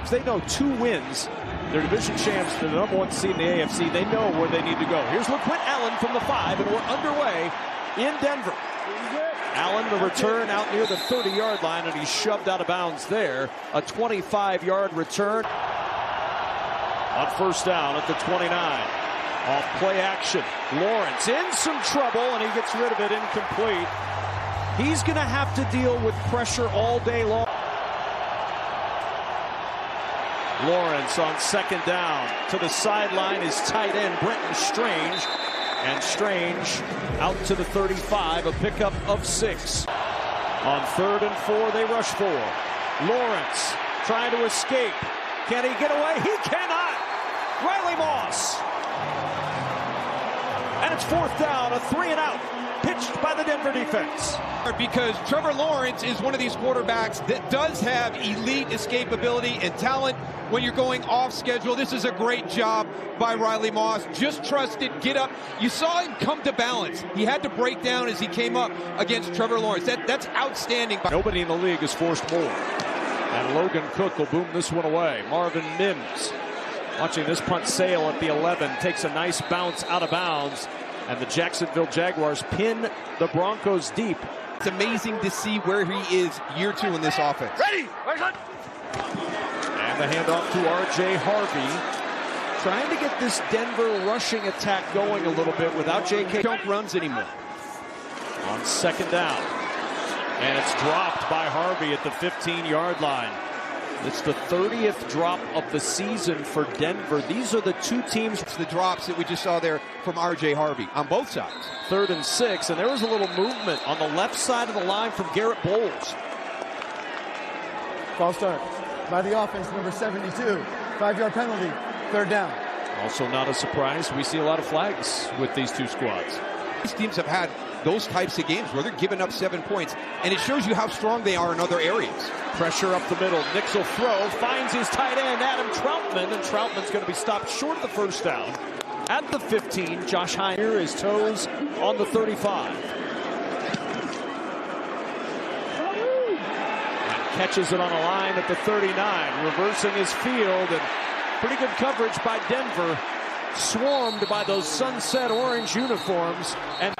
They know 2 wins. They're division champs, they're the number 1 seed in the AFC. They know where they need to go. Here's LeQuint Allen from the 5, and we're underway in Denver. Allen, the return out near the 30-yard line, and he's shoved out of bounds there. A 25-yard return on first down at the 29. Off play action. Lawrence in some trouble, and he gets rid of it, incomplete. He's going to have to deal with pressure all day long. Lawrence on second down. To the sideline is tight end Brenton Strange. And Strange out to the 35, a pickup of 6. On 3rd and 4, they rush 4. Lawrence trying to escape. Can he get away? He cannot! Riley Moss. And it's 4th down, a 3 and out. Pitched by the Denver defense. Because Trevor Lawrence is one of these quarterbacks that does have elite escapability and talent when you're going off schedule. This is a great job by Riley Moss. Just trust it, get up. You saw him come to balance. He had to break down as he came up against Trevor Lawrence. That's outstanding. Nobody in the league has forced more. And Logan Cook will boom this one away. Marvin Mims watching this punt sail at the 11. Takes a nice bounce out of bounds. And the Jacksonville Jaguars pin the Broncos deep. It's amazing to see where he is year 2 in this offense. Ready! And the handoff to R.J. Harvey. Trying to get this Denver rushing attack going a little bit without J.K. Don't runs anymore. On second down. And it's dropped by Harvey at the 15-yard line. It's the 30th drop of the season for Denver. These are the 2 teams. It's the drops that we just saw there from R.J. Harvey on both sides. 3rd and 6, and there was a little movement on the left side of the line from Garrett Bowles. False start by the offense, number 72. 5-yard penalty, 3rd down. Also not a surprise. We see a lot of flags with these 2 squads. These teams have had those types of games where they're giving up 7 points, and it shows you how strong they are in other areas. Pressure up the middle. Nix will throw, finds his tight end, Adam Troutman, and Troutman's going to be stopped short of the first down. At the 15, Josh Heiner, his toes on the 35. And catches it on a line at the 39, reversing his field, and pretty good coverage by Denver. Swarmed by those sunset orange uniforms and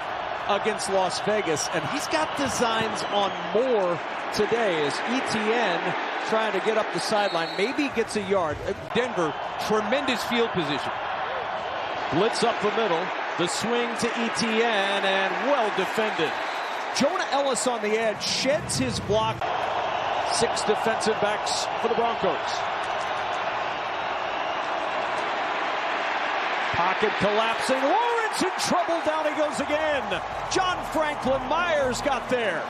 against Las Vegas, and he's got designs on more today as ETN trying to get up the sideline. Maybe gets a yard. Denver, tremendous field position. Blitz up the middle, the swing to ETN, and well defended. Jonah Ellis on the edge, sheds his block. 6 defensive backs for the Broncos. Pocket collapsing. Lawrence in trouble. Down he goes again. John Franklin Myers got there.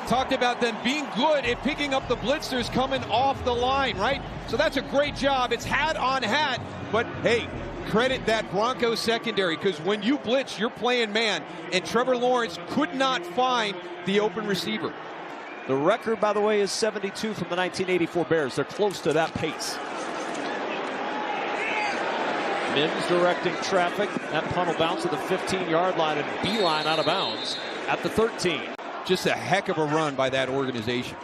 Talked about them being good at picking up the blitzers coming off the line, right? So that's a great job. It's hat on hat. But, hey, credit that Broncos secondary, because when you blitz, you're playing man. And Trevor Lawrence could not find the open receiver. The record, by the way, is 72 from the 1984 Bears. They're close to that pace. Mims directing traffic. That punt will bounce at the 15-yard line and beeline out of bounds at the 13. Just a heck of a run by that organization.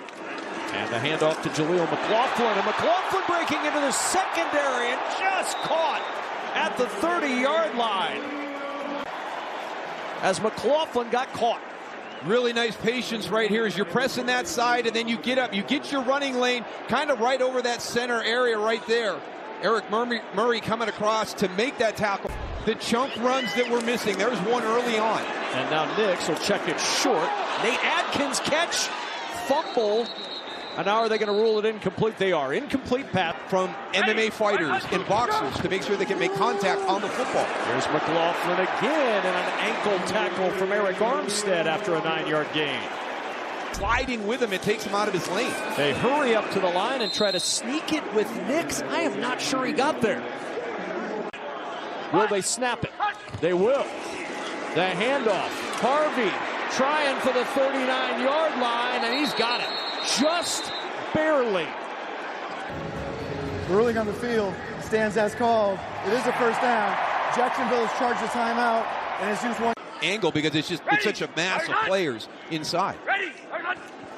And the handoff to Jaleel McLaughlin. And McLaughlin breaking into the secondary and just caught at the 30-yard line. As McLaughlin got caught. Really nice patience right here as you're pressing that side, and then you get up. You get your running lane kind of right over that center area right there. Eric Murray coming across to make that tackle. The chunk runs that we're missing. There's one early on. And now Nix will check it short. Nate Adkins catch, fumble. And now are they going to rule it incomplete? They are. Incomplete pass from MMA fighters and boxers to make sure they can make contact on the football. Here's McLaughlin again, and an ankle tackle from Eric Armstead after a 9-yard gain. Sliding with him, it takes him out of his lane. They hurry up to the line and try to sneak it with Nix. I am not sure he got there. Will they snap it? They will. The handoff. Harvey trying for the 39-yard line, and he's got it. Just barely. Ruling on the field stands as called. It is a first down. Jacksonville has charged a timeout, and it's used one angle because it's such a mass of players inside.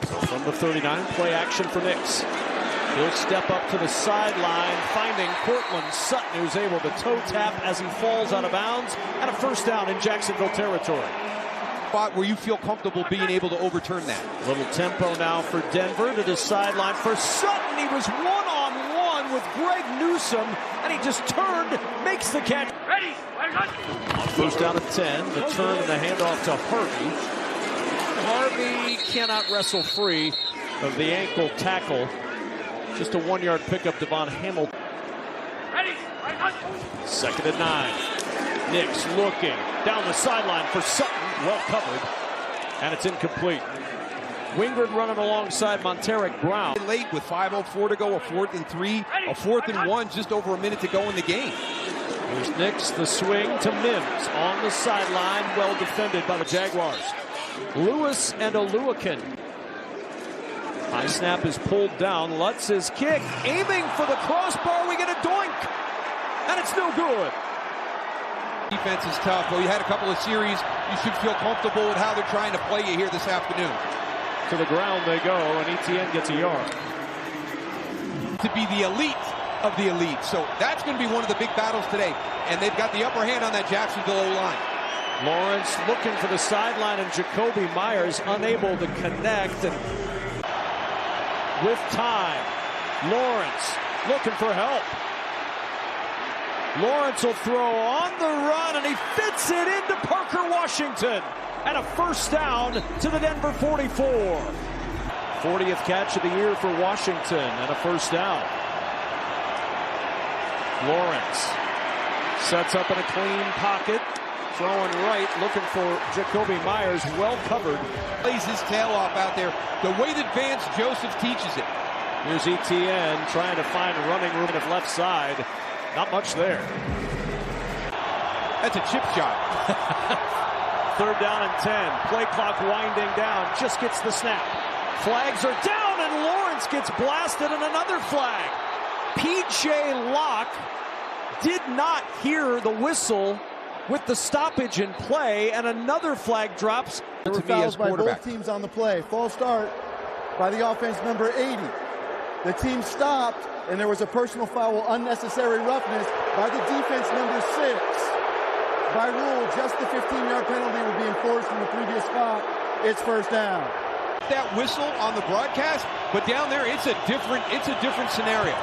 So from the 39, play action for Nix. He'll step up to the sideline, finding Cortland Sutton, who's able to toe tap as he falls out of bounds, and a first down in Jacksonville territory. Spot where you feel comfortable being able to overturn that. Little tempo now for Denver to the sideline for Sutton. He was one-on-one with Greg Newsome, and he just turned, makes the catch. Ready, First down at 10, the turn and the handoff to Harvey. Harvey cannot wrestle free of the ankle tackle. Just a 1-yard pickup to Von Hamilton. ready, Second and 9. Nix looking down the sideline for Sutton. Well covered. And it's incomplete. Wingard running alongside Monteric Brown. Late with 5:04 to go, a 4th and 3, a 4th and 1, just over a minute to go in the game. Here's Nix, the swing to Mims on the sideline. Well defended by the Jaguars. Lewis and Oluwakin. High snap is pulled down. Lutz's kick, aiming for the crossbar. We get a doink, and it's no good. Defense is tough. Well, you had a couple of series. You should feel comfortable with how they're trying to play you here this afternoon. To the ground they go, and Etienne gets a yard. To be the elite of the elite. So that's going to be one of the big battles today. And they've got the upper hand on that Jacksonville O-line. Lawrence looking for the sideline, and Jacoby Myers unable to connect. And with time, Lawrence looking for help. Lawrence will throw on the run, and he fits it into Parker Washington. And a first down to the Denver 44. 40th catch of the year for Washington, and a first down. Lawrence sets up in a clean pocket, throwing right, looking for Jacoby Myers, well covered. Plays his tail off out there, the way that Vance Joseph teaches it. Here's Etienne trying to find running room at left side. Not much there. That's a chip shot. Third down and 10. Play clock winding down. Just gets the snap. Flags are down, and Lawrence gets blasted, and another flag. P.J. Locke did not hear the whistle with the stoppage in play, and another flag drops. There were fouls by both teams on the play. False start by the offense, number 80. The team stopped, and there was a personal foul, unnecessary roughness by the defense, number 6. By rule, just the 15-yard penalty will be enforced from the previous spot. It's first down. That whistle on the broadcast, but down there it's a different scenario.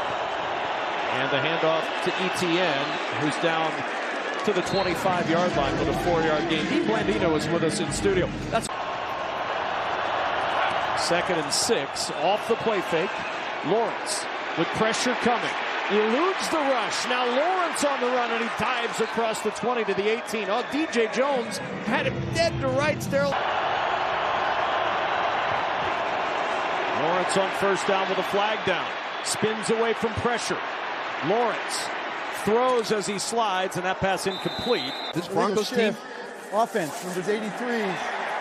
And the handoff to Etienne, who's down to the 25-yard line with a 4-yard gain. Dean Blandino is with us in studio. That's second and 6 off the play fake. Lawrence with pressure coming. Eludes the rush. Now Lawrence on the run, and he dives across the 20 to the 18. Oh, DJ Jones had him dead to rights there. Lawrence on first down with a flag down. Spins away from pressure. Lawrence throws as he slides, and that pass incomplete. This Broncos team offense, numbers 83,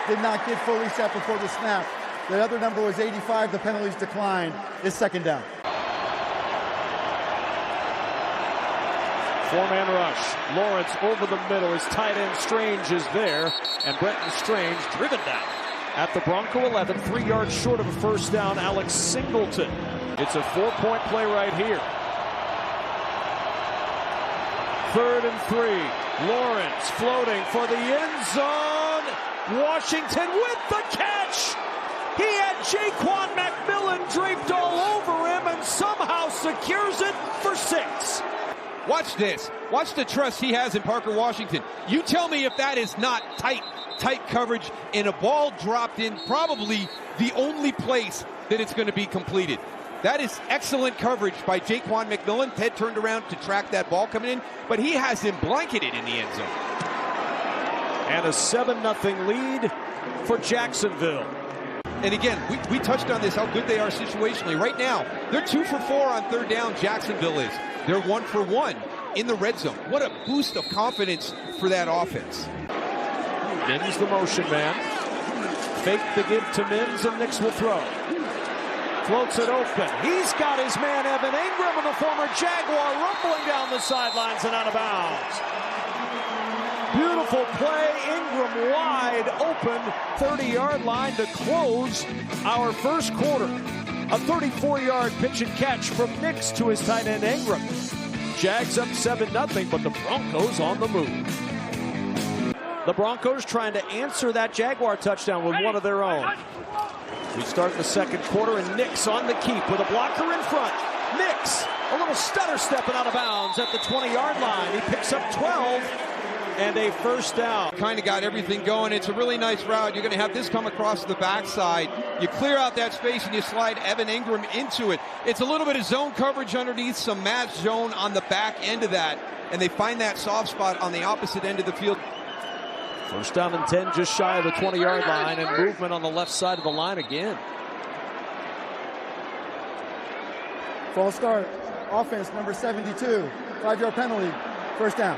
did not get fully set before the snap. The other number was 85. The penalties declined. It's second down. Four-man rush. Lawrence over the middle. His tight end Strange is there, and Brenton Strange driven down at the Bronco 11, 3 yards short of a first down. Alex Singleton. It's a 4-point play right here. Third and 3. Lawrence floating for the end zone. Washington with the catch. He had Jaquan McMillan draped all over him and somehow secures it for 6. Watch this. Watch the trust he has in Parker Washington. You tell me if that is not tight coverage and a ball dropped in probably the only place that it's going to be completed. That is excellent coverage by Jaquan McMillan. Ted turned around to track that ball coming in, but he has him blanketed in the end zone. And a 7-0 lead for Jacksonville. And again, we touched on this, how good they are situationally. Right now, they're 2 for 4 on third down, Jacksonville is. They're 1 for 1 in the red zone. What a boost of confidence for that offense. Mims the motion man. Fake the give to Mims, and Nix will throw. Floats it open. He's got his man Evan Ingram, and the former Jaguar, rumbling down the sidelines and out of bounds. Beautiful play. Ingram wide open, 30-yard line to close our first quarter. A 34-yard pitch and catch from Nix to his tight end Ingram. Jags up 7-0, but the Broncos on the move. The Broncos trying to answer that Jaguar touchdown with one of their own. We start the second quarter, and Nix on the keep with a blocker in front. Nix, a little stutter stepping out of bounds at the 20-yard line. He picks up 12 and a first down. Kind of got everything going. It's a really nice route. You're going to have this come across the backside. You clear out that space and you slide Evan Ingram into it. It's a little bit of zone coverage underneath, some match zone on the back end of that, and they find that soft spot on the opposite end of the field. First down and 10, just shy of the 20-yard line, and movement on the left side of the line again. False start. Offense number 72. 5-yard penalty. First down.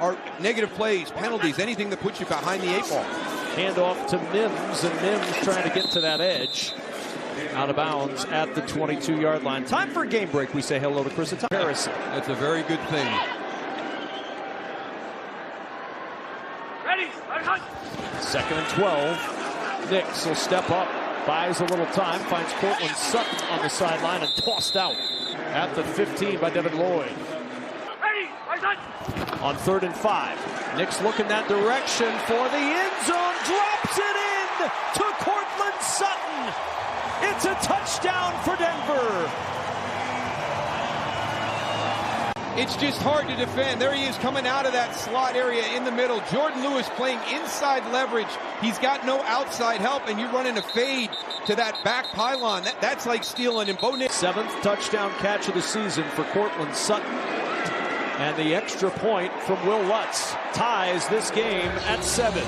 Our negative plays, penalties, anything that puts you behind the 8 ball. Hand off to Mims, and Mims trying to get to that edge. Out of bounds at the 22-yard line. Time for a game break. We say hello to Chris Harrison. That's a very good thing. Second and 12. Nix will step up, buys a little time, finds Cortland Sutton on the sideline and tossed out at the 15 by Devin Lloyd. On 3rd and 5, Nix looking that direction for the end zone, drops it in to Cortland Sutton. It's a touchdown for Denver. It's just hard to defend. There he is coming out of that slot area in the middle. Jordan Lewis playing inside leverage. He's got no outside help, and you're running a fade to that back pylon. That's like stealing. And Bo Nix. 7th touchdown catch of the season for Cortland Sutton. And the extra point from Will Lutz ties this game at 7.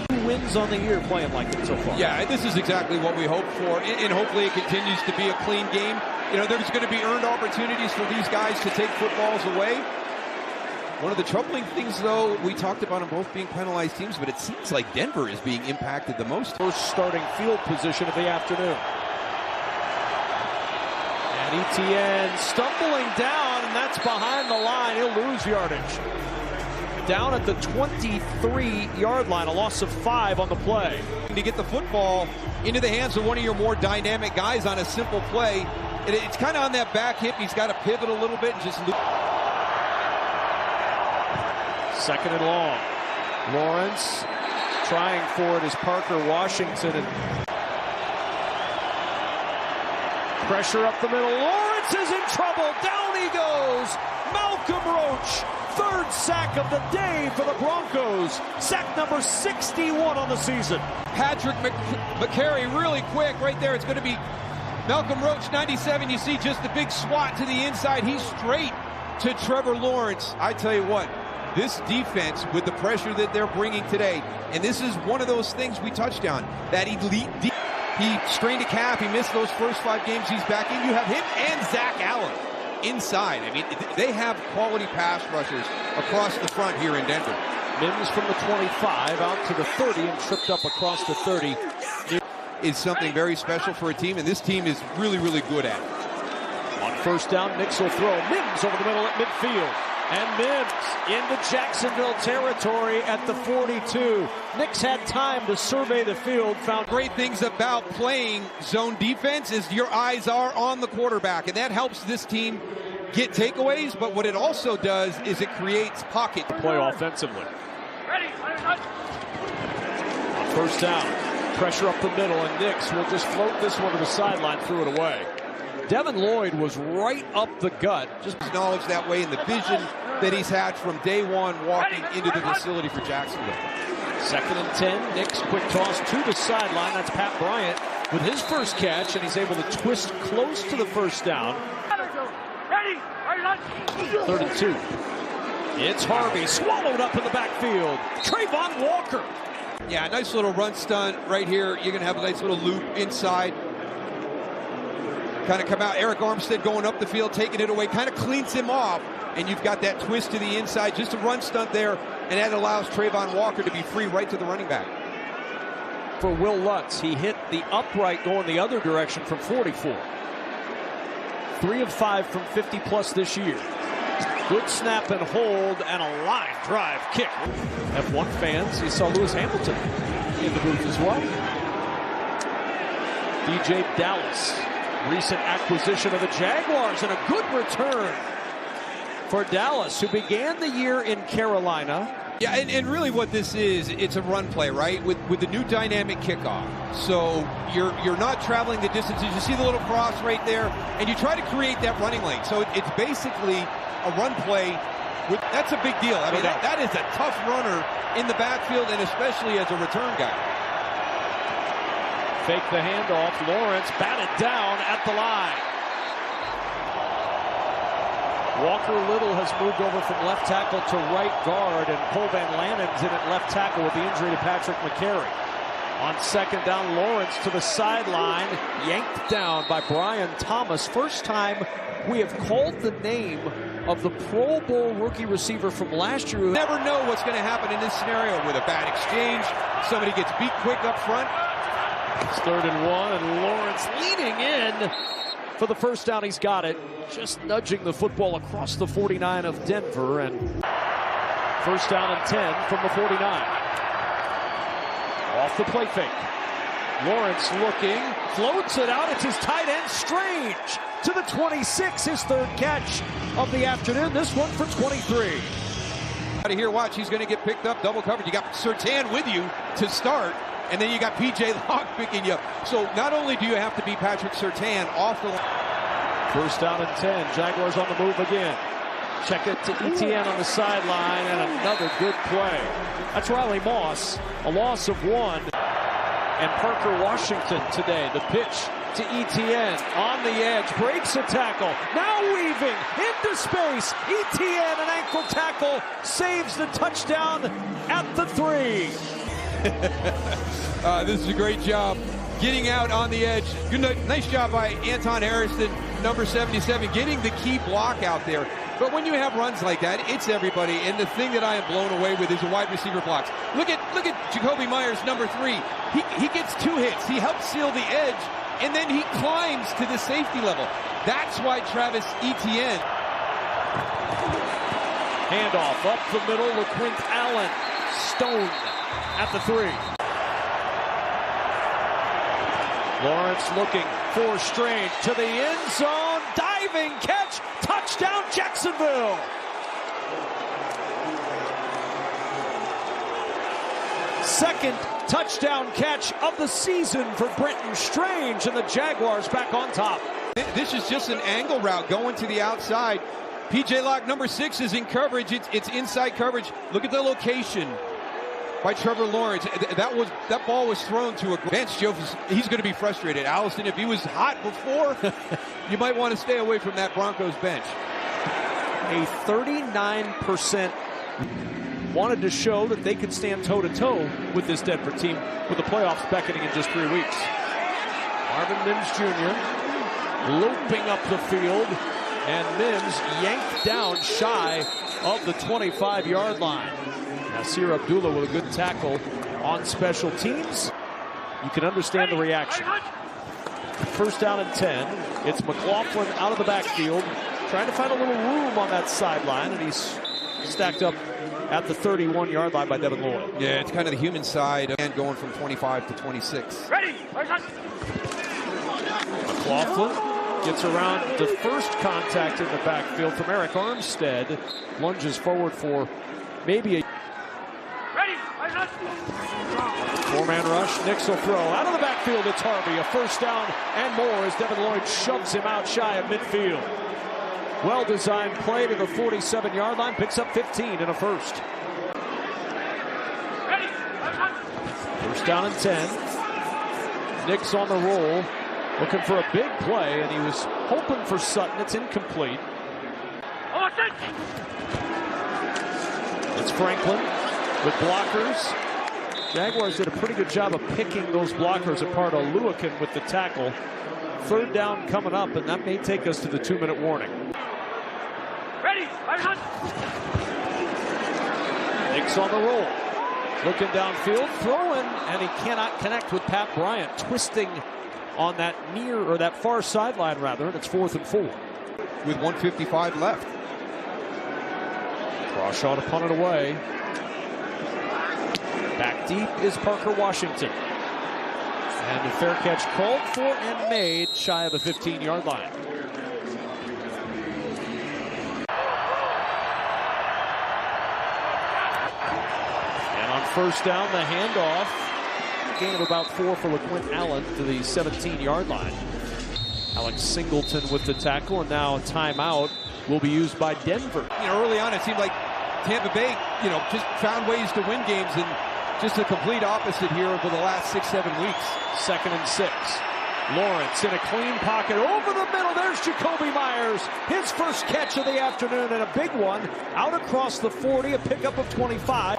2 wins on the year playing like it so far. Yeah, this is exactly what we hope for, and hopefully it continues to be a clean game. You know, there's going to be earned opportunities for these guys to take footballs away. One of the troubling things, though, we talked about them both being penalized teams, but it seems like Denver is being impacted the most. First starting field position of the afternoon. And Etienne stumbling down, and that's behind the line. He'll lose yardage. Down at the 23-yard line, a loss of 5 on the play. To get the football into the hands of one of your more dynamic guys on a simple play, it's kind of on that back hip. He's got to pivot a little bit and just lose. Second and long. Lawrence trying for it is Parker Washington. And pressure up the middle. Lawrence is in trouble. Down he goes. Malcolm Roach. 3rd sack of the day for the Broncos. Sack number 61 on the season. Patrick McCary really quick right there. It's going to be Malcolm Roach, 97. You see just the big swat to the inside. He's straight to Trevor Lawrence. I tell you what, this defense with the pressure that they're bringing today, and this is one of those things we touched on, that elite defense. He strained a calf. He missed those first 5 games he's back in. You have him and Zach Allen inside. I mean, they have quality pass rushers across the front here in Denver. Mims from the 25 out to the 30 and tripped up across the 30. Is something very special for a team, and this team is really, really good at it. On first down, Nix will throw. Mims over the middle at midfield. And Mims into Jacksonville territory at the 42. Nix had time to survey the field. Found great things about playing zone defense is your eyes are on the quarterback, and that helps this team get takeaways, but what it also does is it creates pocket. Play offensively. On first down, pressure up the middle, and Nix will just float this one to the sideline, threw it away. Devin Lloyd was right up the gut. Just acknowledged that way in the vision that he's had from day one walking into the facility for Jacksonville. Second and 10, Nix quick toss to the sideline. That's Pat Bryant with his first catch, and he's able to twist close to the first down. 3rd and 2. It's Harvey swallowed up in the backfield. Trayvon Walker. Yeah, nice little run stunt right here. You're going to have a nice little loop inside. Kind of come out. Eric Armstead going up the field, taking it away, kind of cleans him off. And you've got that twist to the inside, just a run stunt there. And that allows Trayvon Walker to be free right to the running back. For Will Lutz, he hit the upright going the other direction from 44. 3 of 5 from 50+ this year. Good snap and hold and a line drive kick. F1 fans, you saw Lewis Hamilton in the booth as well. DJ Dallas Recent acquisition of the Jaguars and a good return for Dallas, who began the year in Carolina. Yeah, and really what this is, it's a run play, right? With the new dynamic kickoff. So you're not traveling the distances. You see the little cross right there, and you try to create that running lane. So it's basically a run play. That's a big deal. I mean, that is a tough runner in the backfield, and especially as a return guy. Fake the handoff. Lawrence batted down at the line. Walker Little has moved over from left tackle to right guard, and Cole Van Lanen's in at left tackle with the injury to Patrick McCary. On second down, Lawrence to the sideline, yanked down by Brian Thomas. First time we have called the name of the Pro Bowl rookie receiver from last year. You never know what's going to happen in this scenario with a bad exchange. Somebody gets beat quick up front. It's 3rd and 1, and Lawrence leading in for the first down. He's got it, just nudging the football across the 49 of Denver, and first down and 10 from the 49. Off the play fake. Lawrence looking, floats it out. It's his tight end, Strange, to the 26, his 3rd catch of the afternoon. This one for 23. Out of here, watch, he's going to get picked up, double covered. You got Surtain with you to start, and then you got P.J. Locke picking you up. So not only do you have to beat Patrick Surtain off the line. First down and 10. Jaguars on the move again. Check it to Etienne on the sideline, and another good play. That's Riley Moss, a loss of 1. And Parker Washington today. The pitch to Etienne on the edge, breaks a tackle. Now weaving into space. Etienne, an ankle tackle, saves the touchdown at the 3. This is a great job getting out on the edge. Good, nice job by Anton Harrison, number 77, getting the key block out there. But when you have runs like that, it's everybody. And the thing that I am blown away with is the wide receiver blocks. Look at Jacoby Myers, number 3. He gets 2 hits. He helps seal the edge, and then he climbs to the safety level. That's why Travis Etienne. Handoff up the middle, LeQuint Allen, stoned at the 3. Lawrence looking for Strange to the end zone, diving catch, touchdown Jacksonville. Second touchdown catch of the season for Brenton Strange, and the Jaguars back on top. This is just an angle route going to the outside. P.J. Locke, number 6, is in coverage. It's inside coverage. Look at the location by Trevor Lawrence. That ball was thrown to a Vance Joseph. He's going to be frustrated. Allison, if he was hot before, you might want to stay away from that Broncos bench. A 39% wanted to show that they could stand toe-to-toe with this Denver team, with the playoffs beckoning in just 3 weeks. Marvin Mims Jr. loping up the field, and Mims yanked down shy of the 25-yard line. Nasir Abdullah with a good tackle on special teams. You can understand the reaction. First down and 10. It's McLaughlin out of the backfield, trying to find a little room on that sideline, and he's stacked up at the 31-yard line by Devin Lloyd. Yeah, it's kind of the human side and going from 25 to 26. Ready. McLaughlin gets around the first contact in the backfield from Eric Armstead, lunges forward for maybe a four-man rush. Nix will throw out of the backfield. It's Harvey, a first down and more as Devin Lloyd shoves him out shy of midfield. Well-designed play to the 47-yard line, picks up 15 in a first. First down and 10. Nix on the roll, looking for a big play, and he was hoping for Sutton. It's incomplete. It's Franklin with blockers. Jaguars did a pretty good job of picking those blockers apart. Oluwakin with the tackle. Third down coming up, and that may take us to the 2-minute warning. Ready. Nix on the roll. Looking downfield, throwing, and he cannot connect with Pat Bryant, twisting on that that far sideline rather, and it's 4th and 4. With 1:55 left. Crawshaw to punt it away. Back deep is Parker Washington. And the fair catch called for and made shy of the 15-yard line. And on first down, the handoff. Gain of about 4 for LeQuint Allen to the 17-yard line. Alex Singleton with the tackle, and now a timeout will be used by Denver. Early on, it seemed like Tampa Bay, just found ways to win games, and just the complete opposite here over the last 6-7 weeks. 2nd and 6. Lawrence in a clean pocket over the middle. There's Jakobi Meyers. His first catch of the afternoon, and a big one out across the 40, a pickup of 25.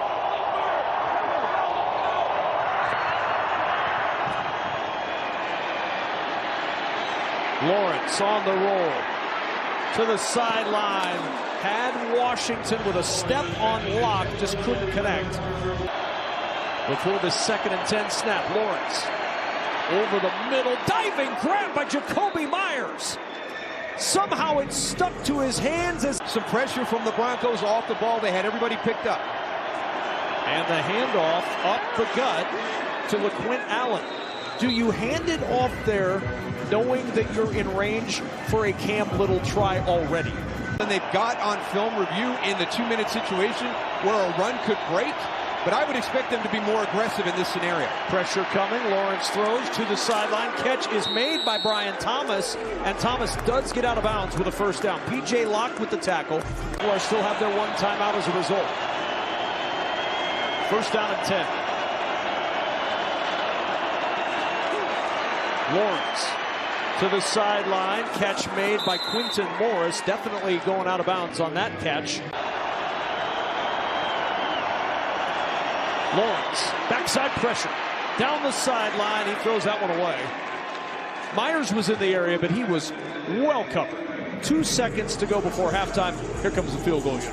Lawrence on the roll to the sideline. Had Washington with a step on lock, just couldn't connect. Before the 2nd and 10 snap, Lawrence over the middle, diving grab by Jakobi Meyers. Somehow it stuck to his hands as some pressure from the Broncos off the ball. They had everybody picked up. And the handoff up the gut to LeQuint Allen. Do you hand it off there knowing that you're in range for a Cam Little try already? And they've got on film review in the 2-minute situation where a run could break, but I would expect them to be more aggressive in this scenario. Pressure coming. Lawrence throws to the sideline. Catch is made by Brian Thomas, and Thomas does get out of bounds with a first down. PJ locked with the tackle. Jaguars still have their 1 timeout as a result. First down and 10. Lawrence to the sideline. Catch made by Quinton Morris. Definitely going out of bounds on that catch. Lawrence, backside pressure. Down the sideline, he throws that one away. Myers was in the area, but he was well covered. 2 seconds to go before halftime. Here comes the field goal unit.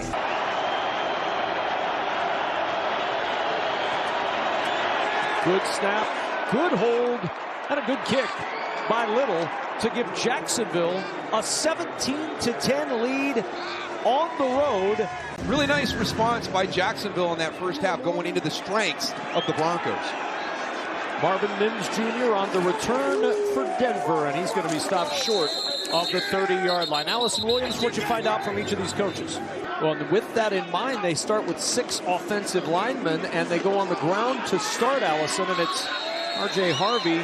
Good snap, good hold, and a good kick by Little to give Jacksonville a 17-10 lead on the road. Really nice response by Jacksonville in that first half, going into the strengths of the Broncos. Marvin Mims Jr. on the return for Denver, and he's going to be stopped short of the 30-yard line. Allison Williams, what you find out from each of these coaches? Well, with that in mind, they start with 6 offensive linemen, and they go on the ground to start, Allison, and it's R.J. Harvey.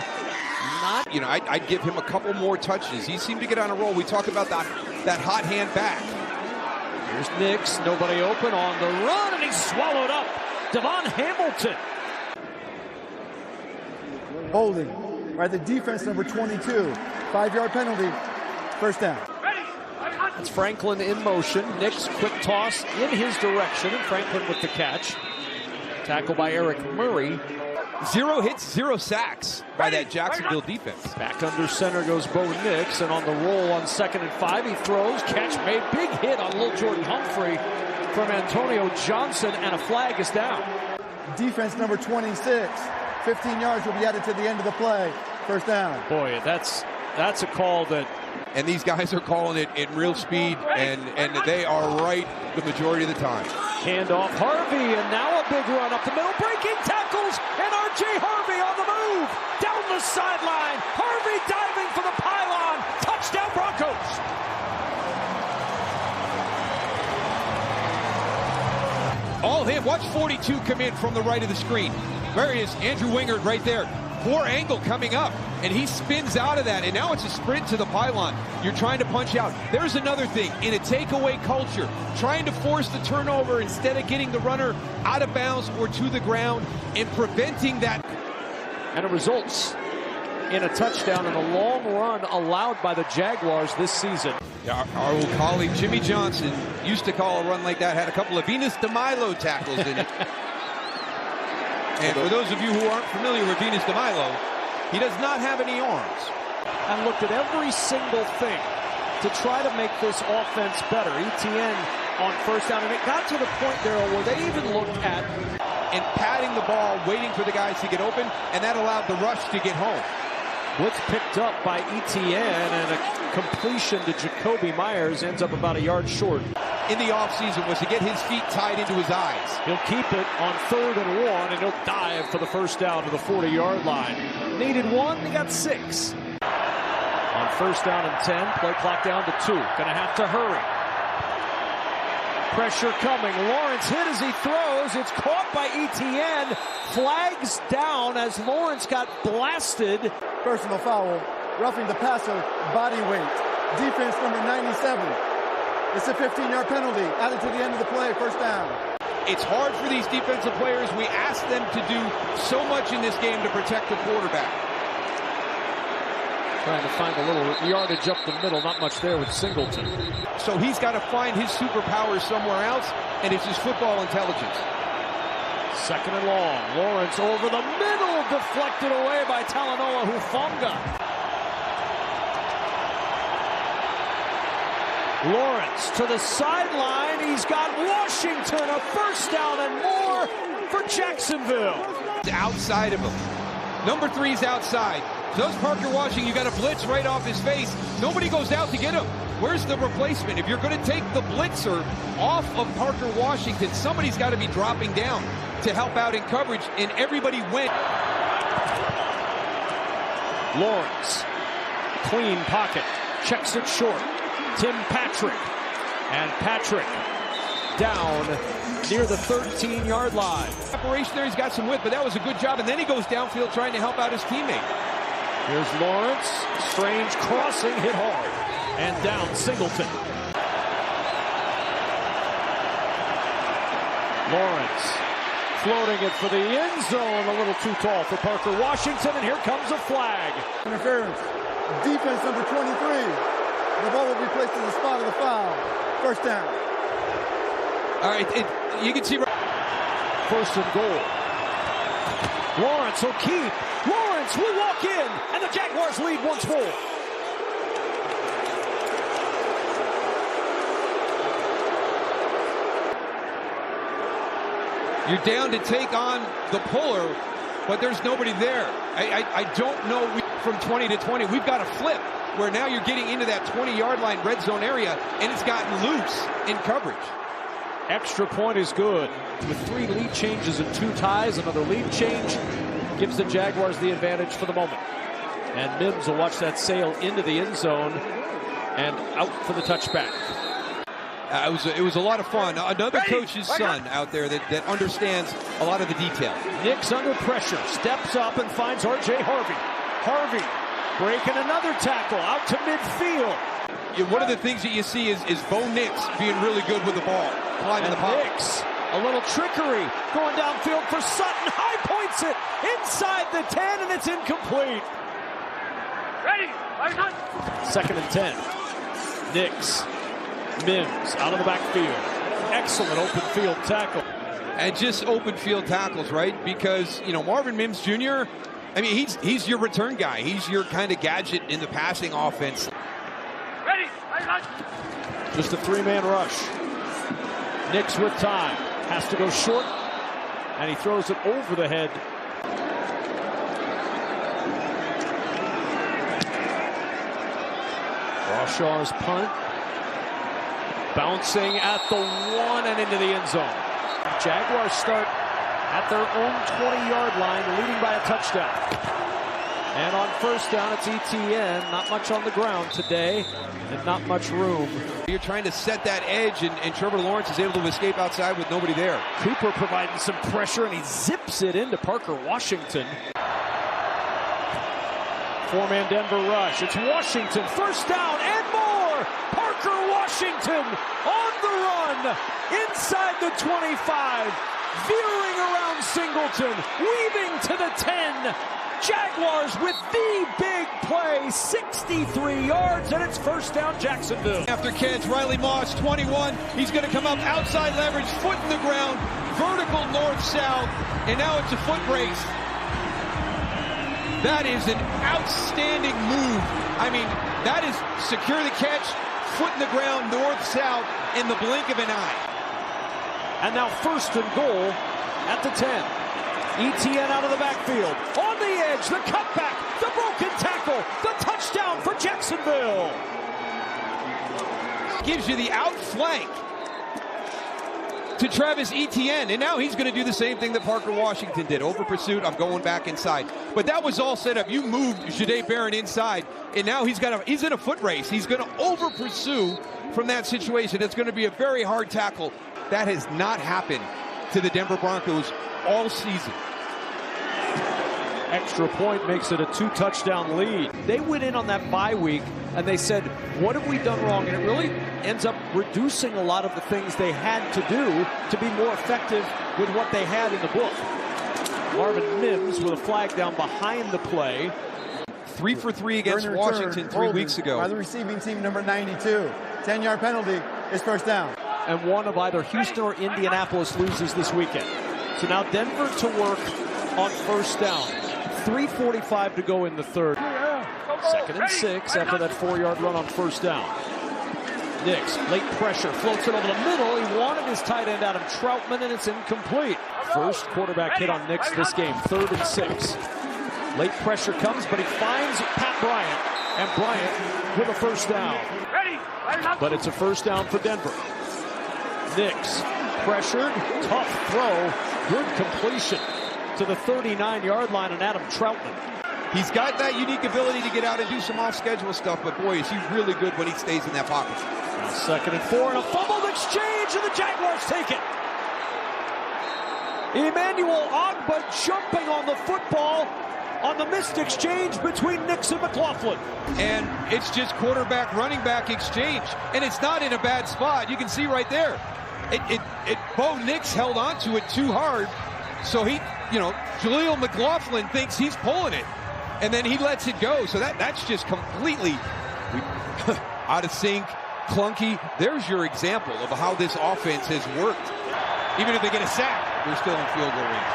I'd give him a couple more touches. He seemed to get on a roll. We talk about that hot hand back. Here's Nix, nobody open on the run, and he's swallowed up. Devon Hamilton. Holding, right, the defense, number 22. 5-yard penalty, first down. It's Franklin in motion. Nix, quick toss in his direction, and Franklin with the catch. Tackle by Eric Murray. 0 hits, 0 sacks by that Jacksonville defense. Back under center goes Bo Nix, and on the roll on 2nd and 5, he throws. Catch made, big hit on Lil Jordan Humphrey from Antonio Johnson, and a flag is down. Defense number 26. 15 yards will be added to the end of the play. First down. Boy, that's a call that... And these guys are calling it in real speed, and they are right the majority of the time. Handoff, Harvey, and now a big run up the middle, breaking tackles, and R.J. Harvey on the move, down the sideline, Harvey diving for the pylon, touchdown Broncos. All him, watch 42 come in from the right of the screen. There he is, Andrew Wingard right there. Poor angle coming up, and he spins out of that, and now it's a sprint to the pylon. You're trying to punch out. There's another thing, in a takeaway culture, trying to force the turnover instead of getting the runner out of bounds or to the ground and preventing that. And it results in a touchdown and a long run allowed by the Jaguars this season. Yeah, our old colleague Jimmy Johnson used to call a run like that, had a couple of Venus de Milo tackles in it. And for those of you who aren't familiar with Venus de Milo, he does not have any arms. And looked at every single thing to try to make this offense better. ETN on first down, and it got to the point, Darryl, where they even looked at and patting the ball, waiting for the guys to get open, and that allowed the rush to get home. Blitz picked up by ETN, and a completion to Jakobi Meyers ends up about a yard short. In the offseason was to get his feet tied into his eyes. He'll keep it on 3rd and 1, and he'll dive for the first down to the 40-yard line. Needed 1, he got 6. On first down and 10, play clock down to 2. Gonna have to hurry. Pressure coming. Lawrence hit as he throws. It's caught by Etienne. Flags down as Lawrence got blasted. Personal foul, roughing the passer, body weight. Defense number 97. It's a 15-yard penalty added to the end of the play, first down. It's hard for these defensive players. We ask them to do so much in this game to protect the quarterback. Trying to find a little yardage up the middle. Not much there with Singleton. So he's got to find his superpowers somewhere else, and it's his football intelligence. Second and long. Lawrence over the middle, deflected away by Talanoa Hufanga. Lawrence to the sideline. He's got Washington, a first down and more for Jacksonville. Outside of him. Number 3's outside. Does Parker Washington, you got a blitz right off his face. Nobody goes out to get him. Where's the replacement? If you're going to take the blitzer off of Parker Washington, somebody's got to be dropping down to help out in coverage, and everybody went. Lawrence, clean pocket, checks it short. Tim Patrick, and Patrick down near the 13-yard line. Operation there, he's got some width, but that was a good job, and then he goes downfield trying to help out his teammate. Here's Lawrence, strange crossing, hit hard, and down Singleton. Lawrence floating it for the end zone, a little too tall for Parker Washington, and here comes a flag. Interference. Defense number 23. The ball will be placed in the spot of the foul. First down. All right, you can see. First and goal. Lawrence will keep. Lawrence will walk in, and the Jaguars lead once more. You're down to take on the puller, but there's nobody there. I don't know. From 20 to 20, we've got a flip where now you're getting into that 20-yard line red zone area, and it's gotten loose in coverage. Extra point is good. With 3 lead changes and 2 ties, another lead change gives the Jaguars the advantage for the moment. And Mims will watch that sail into the end zone and out for the touchback. It was a lot of fun. Another coach's son out there that understands a lot of the details. Nix under pressure, steps up and finds R.J. Harvey. Harvey breaking another tackle out to midfield. One of the things that you see is Bo Nix being really good with the ball, climbing the pocket. Nix, a little trickery, going downfield for Sutton, high points it inside the 10, and it's incomplete. Ready, Second and 10. Nix, Mims out of the backfield. Excellent open field tackle. And just open field tackles, right? Because, Marvin Mims Jr., I mean, he's your return guy. He's your kind of gadget in the passing offense. ready, Just a 3-man rush. Nix with time. Has to go short. And he throws it over the head. Rawshaw's punt. Bouncing at the 1 and into the end zone. Jaguars start at their own 20-yard line, leading by a touchdown. And on first down, it's Etienne. Not much on the ground today, and not much room. You're trying to set that edge, and Trevor Lawrence is able to escape outside with nobody there. Cooper providing some pressure, and he zips it into Parker Washington. 4-man Denver rush. It's Washington, first down and more. Parker Washington on the run, inside the 25. Veering around Singleton, weaving to the 10. Jaguars with the big play, 63 yards, and it's first down Jacksonville. After catch, Riley Moss, 21. He's going to come up outside leverage, foot in the ground, vertical north-south, and now it's a foot race. That is an outstanding move. I mean, that is secure the catch, foot in the ground, north-south, in the blink of an eye. And now first and goal at the 10. Etienne out of the backfield. On the edge, the cutback, the broken tackle, the touchdown for Jacksonville. Gives you the out flank. to Travis Etienne, and now he's going to do the same thing that Parker Washington did. Over pursuit, I'm going back inside. But that was all set up. You moved Jahdae Barron inside, and now he's in a foot race. He's going to over pursue from that situation. It's going to be a very hard tackle. That has not happened to the Denver Broncos all season. Extra point makes it a 2-touchdown lead. They went in on that bye week and they said, what have we done wrong? And it really ends up reducing a lot of the things they had to do to be more effective with what they had in the book. Marvin Mims with a flag down behind the play. 3 for 3 against Washington 3 weeks ago. By the receiving team, number 92. 10-yard penalty is first down. And one of either Houston or Indianapolis loses this weekend. So now Denver to work on first down. 3:45 to go in the third. 2nd and 6 after that 4-yard run on first down. Nix, late pressure, floats it over the middle. He wanted his tight end Adam Troutman, and it's incomplete. First quarterback hit on Nix this game, 3rd and 6. Late pressure comes, but he finds Pat Bryant, and Bryant with a first down. But it's a first down for Denver. Nix, pressured, tough throw, good completion to the 39-yard line on Adam Troutman. He's got that unique ability to get out and do some off-schedule stuff, but boy, is he really good when he stays in that pocket. Now 2nd and 4, and a fumbled exchange, and the Jaguars take it. Emmanuel Ogba jumping on the football on the missed exchange between Nix and McLaughlin. And it's just quarterback-running back exchange, and it's not in a bad spot. You can see right there. Bo Nix held on to it too hard, so Jaleel McLaughlin thinks he's pulling it, and then he lets it go. So that's just completely out of sync, clunky. There's your example of how this offense has worked. Even if they get a sack, they're still in field goal range.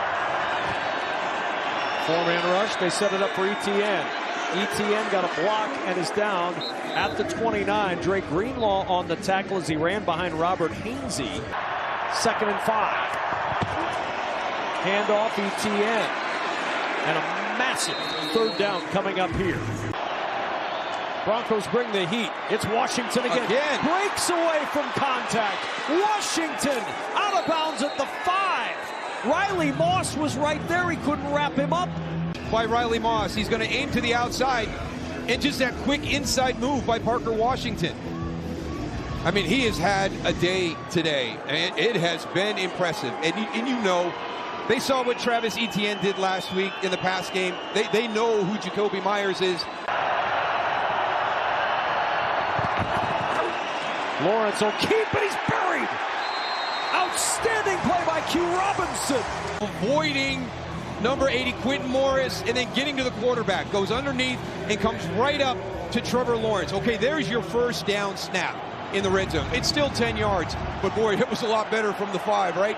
4-man rush. They set it up for Etienne. Etienne got a block and is down at the 29. Drake Greenlaw on the tackle as he ran behind Robert Hainsey. 2nd and 5. Handoff Etienne. And a massive 3rd down coming up here. Broncos bring the heat. It's Washington again. Breaks away from contact. Washington out of bounds at the 5. Riley Moss was right there. He couldn't wrap him up. By Riley Moss. He's going to aim to the outside. And just that quick inside move by Parker Washington. I mean, he has had a day today. And it has been impressive. And you know, they saw what Travis Etienne did last week in the pass game. They know who Jakobi Meyers is. Lawrence will keep, but he's buried. Outstanding play by Q Robinson. Avoiding number 80, Quentin Morris, and then getting to the quarterback. Goes underneath and comes right up to Trevor Lawrence. Okay, there's your first down snap in the red zone. It's still 10 yards, but boy, it was a lot better from the 5, right?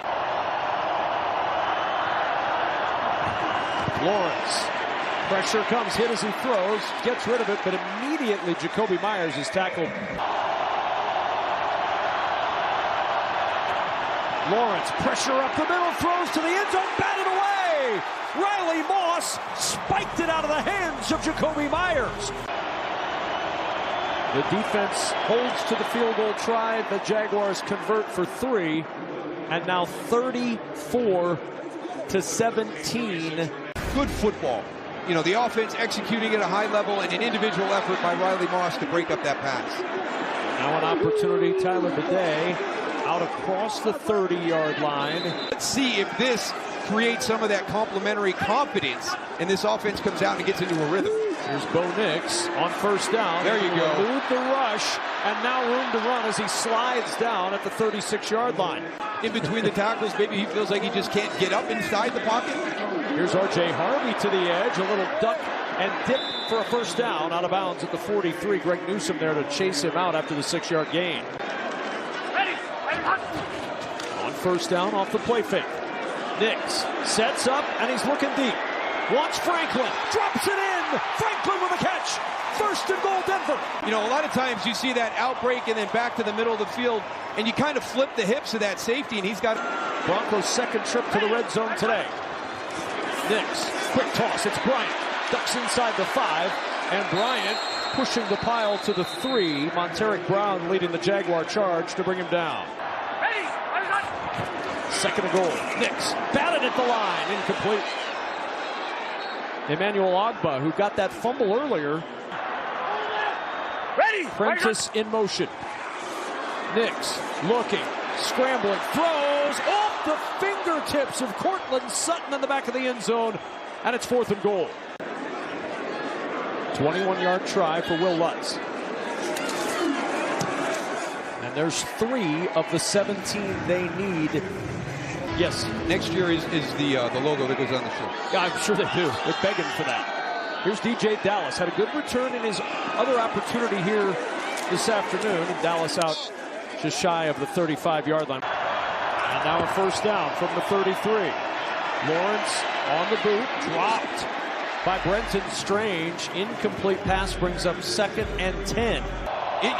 Lawrence. Pressure comes, hit as he throws, gets rid of it, but immediately Jakobi Meyers is tackled. Lawrence, pressure up the middle, throws to the end zone, batted away! Riley Moss spiked it out of the hands of Jakobi Meyers. The defense holds to the field goal try. The Jaguars convert for 3, and now 34-17. Good football. You know, the offense executing at a high level and an individual effort by Riley Moss to break up that pass. Now an opportunity, Tyler Bidet out across the 30-yard line. Let's see if this creates some of that complementary confidence and this offense comes out and gets into a rhythm. Here's Bo Nix on first down. There you go. Elude the rush, and now room to run as he slides down at the 36-yard line. In between the tackles, maybe he feels like he just can't get up inside the pocket. Here's R.J. Harvey to the edge, a little duck and dip for a first down, out of bounds at the 43. Greg Newsome there to chase him out after the 6-yard gain. On first down off the play fake. Nix sets up, and he's looking deep. Watch Franklin, drops it in. Franklin with a catch. 1st and goal, Denver. You know, a lot of times you see that outbreak and then back to the middle of the field, and you kind of flip the hips of that safety, and he's got Broncos' 2nd trip to the red zone today. Nix, quick toss, it's Bryant. Ducks inside the 5, and Bryant pushing the pile to the 3. Monteric Brown leading the Jaguar charge to bring him down. Ready? Second and goal. Nix batted at the line, incomplete. Emmanuel Ogbah, who got that fumble earlier. Ready. Prentice in motion. Nix looking, scrambling, throws off the fingertips of Cortland Sutton in the back of the end zone, and it's 4th and goal. 21-yard try for Will Lutz. And there's 3 of the 17 they need. Yes. Next year is the logo that goes on the shirt. Yeah, I'm sure they do. They're begging for that. Here's DJ Dallas. Had a good return in his other opportunity here this afternoon. And Dallas out just shy of the 35-yard line. And now a first down from the 33. Lawrence on the boot, dropped by Brenton Strange. Incomplete pass brings up 2nd and 10.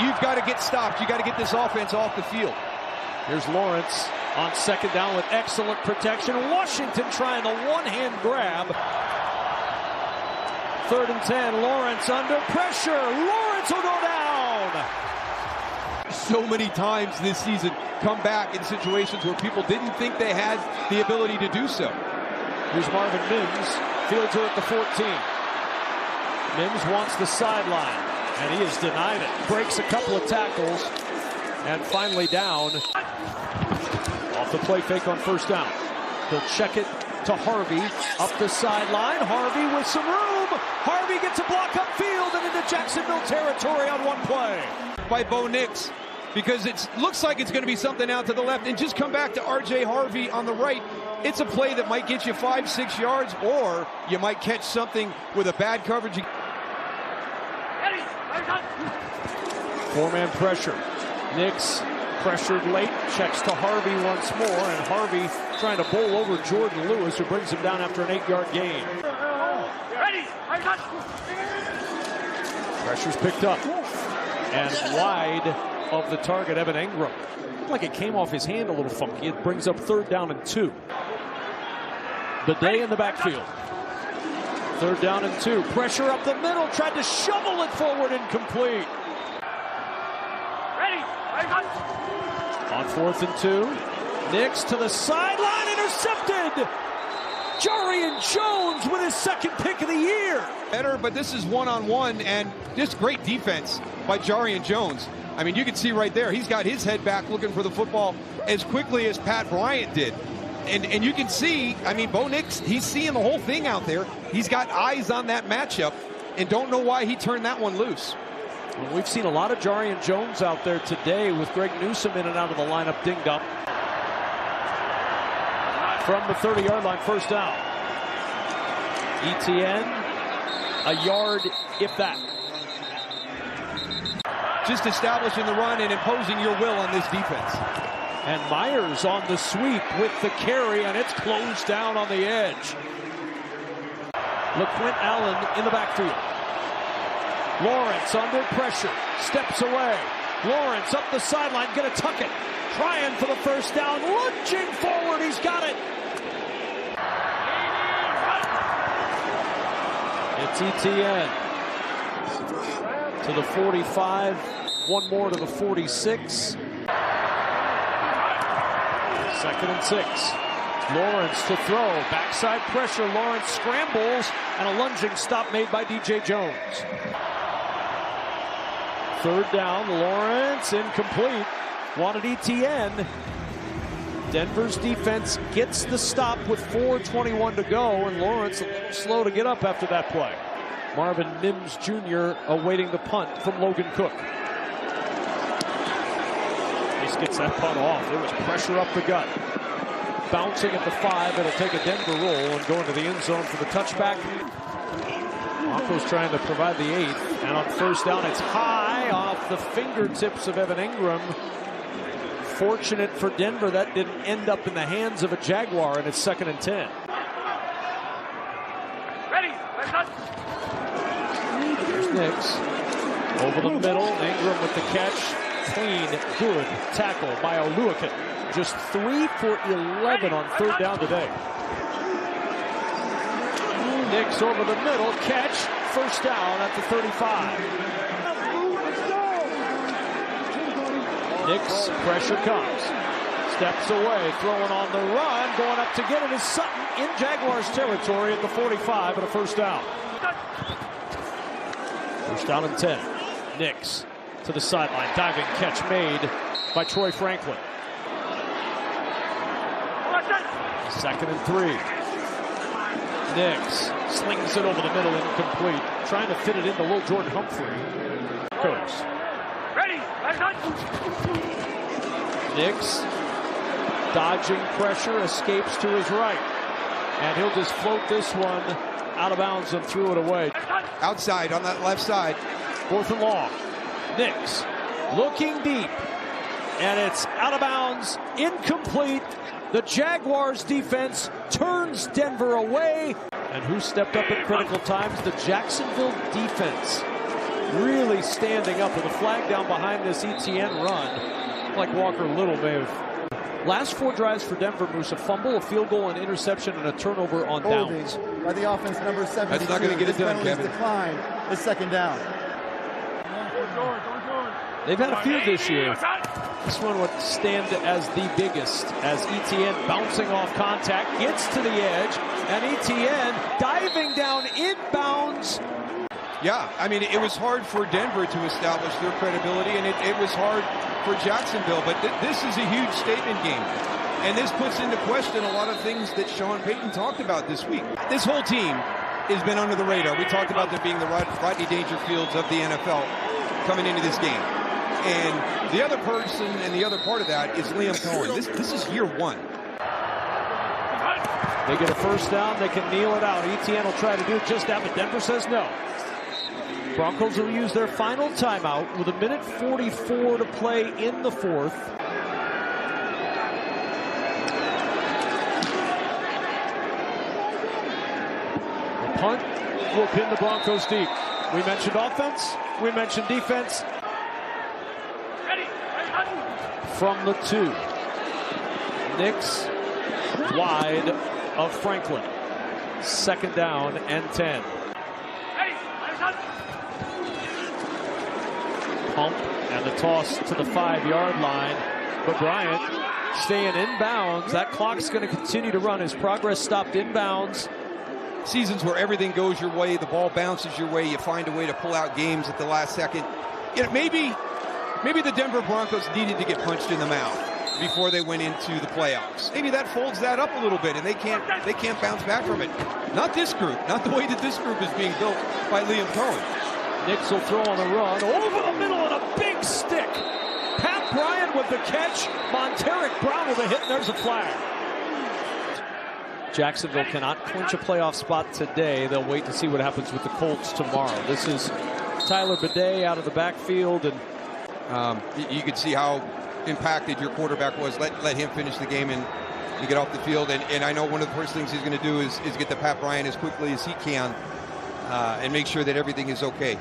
You've got to get stopped. You got to get this offense off the field. Here's Lawrence on 2nd down with excellent protection. Washington trying the one-hand grab. 3rd and 10. Lawrence under pressure. Lawrence will go down. So many times this season come back in situations where people didn't think they had the ability to do so. Here's Marvin Mims. Fields her at the 14. Mims wants the sideline, and he has denied it. Breaks a couple of tackles, and finally down. Off the play fake on first down. He'll check it to Harvey. Up the sideline. Harvey with some room. Harvey gets a block upfield and into Jacksonville territory on one play. By Bo Nix, because it looks like it's going to be something out to the left, and just come back to R.J. Harvey on the right. It's a play that might get you 5-6 yards, or you might catch something with a bad coverage. Ready. 4-man pressure. Nix pressured late, checks to Harvey once more, and Harvey trying to bowl over Jordan Lewis, who brings him down after an 8-yard gain. Ready. Pressure's picked up, and wide of the target, Evan Engram. Looked like it came off his hand a little funky. It brings up 3rd down and 2. The day in the backfield. 3rd down and 2. Pressure up the middle. Tried to shovel it forward. Incomplete. Ready. On 4th and 2. Nix to the sideline. Intercepted. Jarian Jones with his 2nd pick of the year. Better, but this is one-on-one, and just great defense by Jarian Jones. I mean, you can see right there, he's got his head back looking for the football as quickly as Pat Bryant did. And you can see, I mean, Bo Nix, he's seeing the whole thing out there. He's got eyes on that matchup and don't know why he turned that one loose. Well, we've seen a lot of Jarian Jones out there today with Greg Newsome in and out of the lineup dinged up. From the 30-yard line, first down. ETN, a yard, if that. Just establishing the run and imposing your will on this defense. And Myers on the sweep with the carry, and it's closed down on the edge. LaQuint Allen in the backfield. Lawrence under pressure, steps away. Lawrence up the sideline, gonna tuck it. Trying for the first down, lunging forward, he's got it. It's ETN to the 45, one more to the 46. 2nd and 6. Lawrence to throw, backside pressure. Lawrence scrambles, and a lunging stop made by DJ Jones. 3rd down, Lawrence incomplete. Wanted ETN. Denver's defense gets the stop with 4:21 to go, and Lawrence slow to get up after that play. Marvin Mims Jr. awaiting the punt from Logan Cook. Just gets that punt off. There was pressure up the gut. Bouncing at the 5, it'll take a Denver roll and go into the end zone for the touchback. Broncos trying to provide the 8th, and on first down, it's high off the fingertips of Evan Engram. Fortunate for Denver, that didn't end up in the hands of a Jaguar, and it's 2nd and 10. Ready. Here's Nix. Over the middle, Engram with the catch. Clean, good tackle by Oluwakin. Just 3 for 11 on 3rd down today. Nix over the middle, catch, first down at the 35. Nix, pressure comes. steps away, throwing on the run, going up to get it is Sutton in Jaguars territory at the 45 and a first down. First down and 10. Nix to the sideline, diving catch made by Troy Franklin. 2nd and 3. Nix slings it over the middle, incomplete. Trying to fit it into Lil Jordan Humphrey. Goes. Ready. Nix dodging pressure, escapes to his right. And he'll just float this one out of bounds and threw it away. Outside on that left side. 4th and long. Nix looking deep. And it's out of bounds, incomplete. The Jaguars defense turns Denver away. And who stepped up at critical times? The Jacksonville defense. Really standing up with a flag down behind this ETN run, like Walker Little may have. Last 4 drives for Denver, Moose, a fumble, a field goal, an interception, and a turnover on downs. By the offense number 72. That's not going to get it done, Kevin. Decline the 2nd down. They've had a few this year. This one would stand as the biggest, as ETN bouncing off contact, gets to the edge, and ETN diving down inbounds. Yeah, I mean, it was hard for Denver to establish their credibility, and it was hard for Jacksonville, but this is a huge statement game. And this puts into question a lot of things that Sean Payton talked about this week. This whole team has been under the radar. We talked about them being the Rodney Dangerfields of the NFL coming into this game. And the other person and the other part of that is Liam Cohen. This is year 1. They get a first down, they can kneel it out. ETN will try to do just that, but Denver says no. Broncos will use their final timeout with 1:44 to play in the 4th. The punt will pin the Broncos deep. We mentioned offense, we mentioned defense. From the 2. Nix wide of Franklin. 2nd down and 10. Pump and the toss to the 5-yard line. But Bryant staying inbounds. That clock's going to continue to run. His progress stopped inbounds. Seasons where everything goes your way, the ball bounces your way, you find a way to pull out games at the last second. You know, maybe the Denver Broncos needed to get punched in the mouth before they went into the playoffs. Maybe that folds that up a little bit, and they can't bounce back from it. Not this group, not the way that this group is being built by Liam Cohen. Nix will throw on the run, over the middle and a big stick. Pat Bryant with the catch, Monteric Brown with a hit, and there's a flag. Jacksonville cannot clinch a playoff spot today. They'll wait to see what happens with the Colts tomorrow. This is Tyler Bidet out of the backfield, and you could see how impacted your quarterback was. Let him finish the game and get off the field. And I know one of the first things he's going to do is get to Pat Bryant as quickly as he can and make sure that everything is okay.